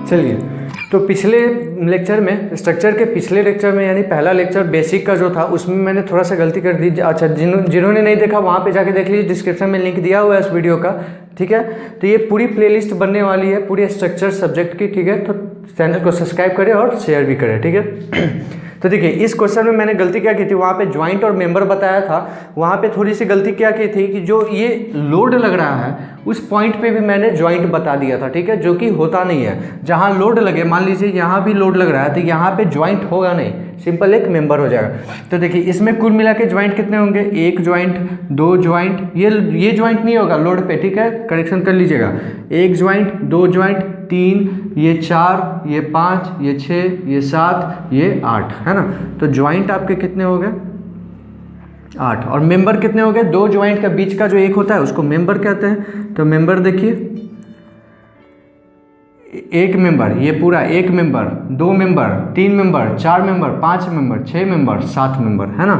चलिए, तो पिछले लेक्चर में, स्ट्रक्चर के पिछले लेक्चर में यानी पहला लेक्चर बेसिक का जो था उसमें मैंने थोड़ा सा गलती कर दी। अच्छा, जिन्होंने नहीं देखा वहाँ पे जाके देख लीजिए, डिस्क्रिप्शन में लिंक दिया हुआ है इस वीडियो का, ठीक है। तो ये पूरी प्लेलिस्ट बनने वाली है पूरी स्ट्रक्चर सब्जेक्ट की, ठीक है। तो चैनल को सब्सक्राइब करें और शेयर भी करें, ठीक है। तो देखिए, इस क्वेश्चन में मैंने गलती क्या की थी, वहाँ पे ज्वाइंट और मेंबर बताया था, वहाँ पे थोड़ी सी गलती क्या की थी कि जो ये लोड लग रहा है उस पॉइंट पे भी मैंने ज्वाइंट बता दिया था, ठीक है, जो कि होता नहीं है। जहाँ लोड लगे, मान लीजिए यहाँ भी लोड लग रहा है तो यहाँ पे ज्वाइंट होगा नहीं, सिंपल एक मेंबर हो जाएगा। तो देखिए, इसमें कुल मिला के ज्वाइंट कितने होंगे, एक ज्वाइंट, दो ज्वाइंट, ये ज्वाइंट नहीं होगा लोड पे, ठीक है, करेक्शन कर लीजिएगा। एक ज्वाइंट, दो ज्वाइंट, तीन, ये चार, ये पाँच, ये छः, ये सात, ये आठ, है ना। तो ज्वाइंट आपके कितने हो गए, 8। और मेंबर कितने हो गए, दो ज्वाइंट का बीच का जो एक होता है उसको मेंबर कहते हैं। तो मेंबर देखिए, एक मेंबर, ये पूरा एक मेंबर, दो मेंबर, तीन मेंबर, चार मेंबर, पांच मेंबर, छह मेंबर, सात मेंबर, है ना।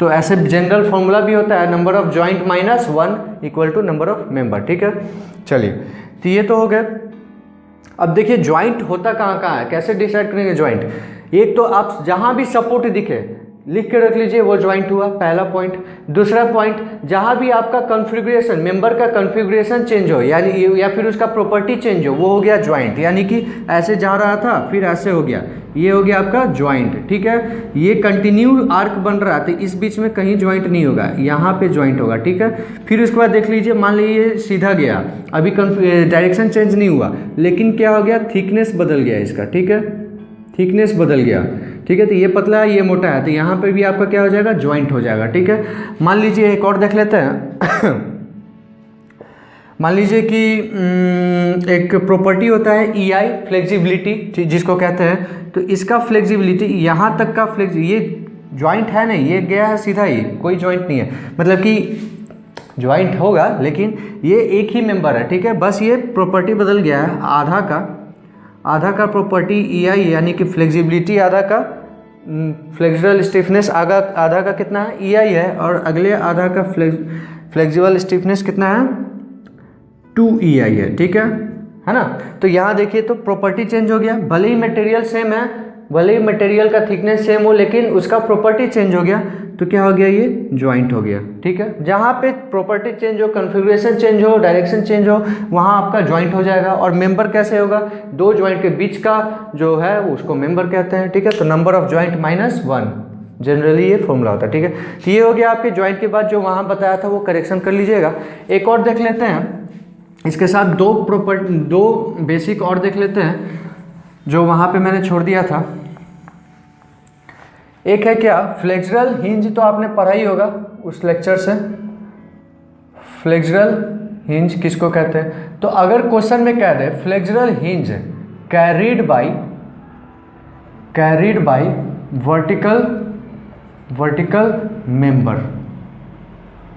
तो ऐसे जनरल फॉर्मूला भी होता है, number of joint minus 1 equal to number of member, ठीक है। चलिए, तो ये तो हो गए। अब देखिए, ज्वाइंट होता कहाँ कहाँ है, कैसे डिसाइड करेंगे ज्वाइंट। एक तो आप जहाँ भी सपोर्ट दिखे लिख के रख लीजिए, वो ज्वाइंट हुआ, पहला पॉइंट। दूसरा पॉइंट, जहाँ भी आपका कॉन्फ़िगरेशन, मेंबर का कॉन्फ़िगरेशन चेंज हो, यानी या फिर उसका प्रॉपर्टी चेंज हो, वो हो गया ज्वाइंट। यानी कि ऐसे जा रहा था फिर ऐसे हो गया, ये हो गया आपका ज्वाइंट, ठीक है। ये कंटिन्यू आर्क बन रहा था, इस बीच में कहीं ज्वाइंट नहीं होगा, यहाँ पे ज्वाइंट होगा, ठीक है। फिर उसके बाद देख लीजिए, मान लीजिए सीधा गया, अभी डायरेक्शन चेंज नहीं हुआ, लेकिन क्या हो गया, थिकनेस बदल गया इसका, ठीक है, थिकनेस बदल गया, ठीक है। तो ये पतला है, ये मोटा है, तो यहाँ पे भी आपका क्या हो जाएगा, ज्वाइंट हो जाएगा, ठीक है। मान लीजिए एक और देख लेते हैं। मान लीजिए कि एक प्रॉपर्टी होता है EI, फ्लेक्सिबिलिटी, जिसको कहते हैं। तो इसका फ्लेक्सिबिलिटी, यहाँ तक का ये ज्वाइंट है नहीं, ये गया है सीधा ही, कोई ज्वाइंट नहीं है, मतलब कि ज्वाइंट होगा लेकिन ये एक ही मेंबर है, ठीक है। बस ये प्रॉपर्टी बदल गया है, आधा का प्रॉपर्टी EI यानी कि फ्लेक्सिबिलिटी आधा का, फ्लेक्सिबल स्टिफनेस आधा का कितना है, EI है, और अगले आधा का फ्लेक्सिबल स्टिफनेस कितना है, 2EI है, ठीक है ना। तो यहाँ देखिए, तो प्रॉपर्टी चेंज हो गया, भले ही मटेरियल सेम है, भले ही मटेरियल का थिकनेस सेम हो, लेकिन उसका प्रॉपर्टी चेंज हो गया, तो क्या हो गया, ये ज्वाइंट हो गया, ठीक है। जहाँ पे प्रॉपर्टी चेंज हो, कॉन्फ़िगरेशन चेंज हो, डायरेक्शन चेंज हो, वहाँ आपका ज्वाइंट हो जाएगा। और मेंबर कैसे होगा, दो ज्वाइंट के बीच का जो है उसको मेंबर कहते हैं, ठीक है। तो number of joint minus 1, generally ये फॉर्मूला होता है, ठीक है। तो ये हो गया आपके ज्वाइंट के बाद जो वहाँ बताया था वो करेक्शन कर लीजिएगा। एक और देख लेते हैं, इसके साथ दो बेसिक और देख लेते हैं जो वहाँ पे मैंने छोड़ दिया था। एक है क्या, फ्लेक्सुरल हिंज, तो आपने पढ़ा ही होगा उस लेक्चर से, फ्लेक्सुरल हिंज किसको कहते हैं। तो अगर क्वेश्चन में कह दे flexural hinge carried by vertical member,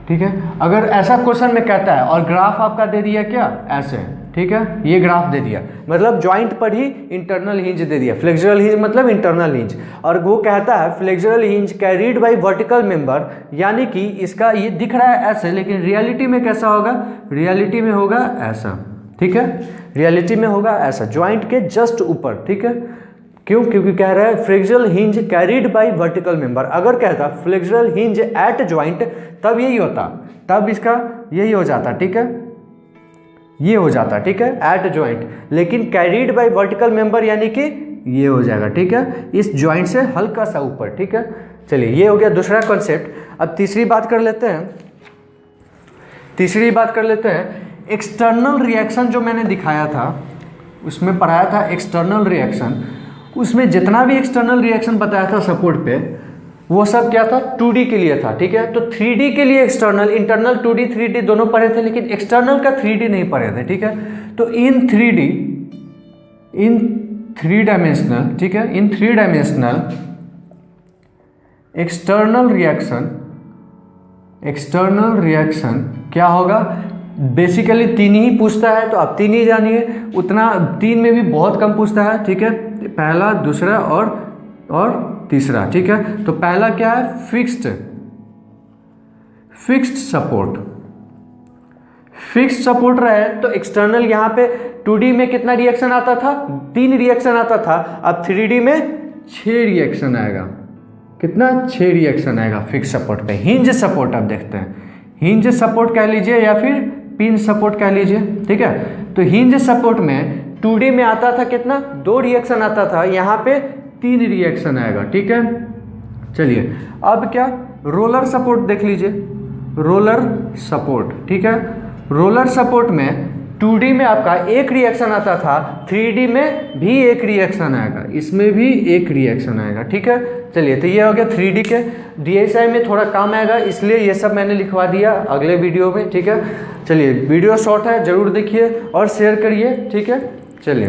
ठीक है। अगर ऐसा क्वेश्चन में कहता है और ग्राफ आपका दे दिया क्या, ऐसे, ठीक है, ये ग्राफ दे दिया, मतलब ज्वाइंट पर ही इंटरनल हिंज दे दिया, फ्लेक्सुरल हिंज मतलब इंटरनल हिंज, और वो कहता है flexural hinge carried by vertical member, यानी कि इसका ये दिख रहा है ऐसे, लेकिन रियलिटी में कैसा होगा, रियलिटी में होगा ऐसा, ठीक है, रियलिटी में होगा ऐसा, ज्वाइंट के जस्ट ऊपर, ठीक है। क्यों, क्योंकि कह रहा है flexural hinge carried by vertical member. अगर कहता फ्लेक्सुरल हिंज एट ज्वाइंट, तब यही होता, तब इसका यही हो जाता, ठीक है, ये हो जाता, ठीक है, एट ज्वाइंट। लेकिन कैरीड बाय वर्टिकल मेंबर यानी कि ये हो जाएगा, ठीक है, इस ज्वाइंट से हल्का सा ऊपर, ठीक है। चलिए, ये हो गया दूसरा कॉन्सेप्ट। अब तीसरी बात कर लेते हैं, एक्सटर्नल रिएक्शन जो मैंने दिखाया था, उसमें पढ़ाया था एक्सटर्नल रिएक्शन, उसमें जितना भी एक्सटर्नल रिएक्शन बताया था सपोर्ट पे, वो सब क्या था, 2D के लिए था, ठीक है। तो 3D के लिए एक्सटर्नल, इंटरनल 2D 3D दोनों पढ़े थे, लेकिन एक्सटर्नल का 3D नहीं पढ़े थे, ठीक है। तो इन थ्री डायमेंशनल, ठीक है, इन 3 डायमेंशनल एक्सटर्नल रिएक्शन क्या होगा, बेसिकली 3 ही पूछता है, तो आप 3 ही जानिए, उतना 3 में भी बहुत कम पूछता है, ठीक है, पहला, दूसरा और तीसरा, ठीक है। तो पहला क्या है, फिक्स्ड फिक्स सपोर्ट रहे तो एक्सटर्नल यहाँ पे 2D में कितना रिएक्शन आता था, 3 रिएक्शन आता था, अब 3D में 6 रिएक्शन आएगा। कितना, 6 रिएक्शन आएगा फिक्स सपोर्ट पे। हिंज सपोर्ट अब देखते हैं, हिंज सपोर्ट कह लीजिए या फिर पिन सपोर्ट कह लीजिए, ठीक है। तो हिंज सपोर्ट में 2D में आता था कितना, 2 रिएक्शन आता था, यहाँ पे 3 रिएक्शन आएगा, ठीक है। चलिए अब क्या, रोलर सपोर्ट देख लीजिए, रोलर सपोर्ट, ठीक है। रोलर सपोर्ट में 2D में आपका 1 रिएक्शन आता था, 3D में भी 1 रिएक्शन आएगा, इसमें भी 1 रिएक्शन आएगा, ठीक है। चलिए तो ये हो गया 3D के। DSI में थोड़ा काम आएगा, इसलिए ये सब मैंने लिखवा दिया अगले वीडियो में, ठीक है। चलिए वीडियो शॉर्ट है, ज़रूर देखिए और शेयर करिए, ठीक है। चलिए।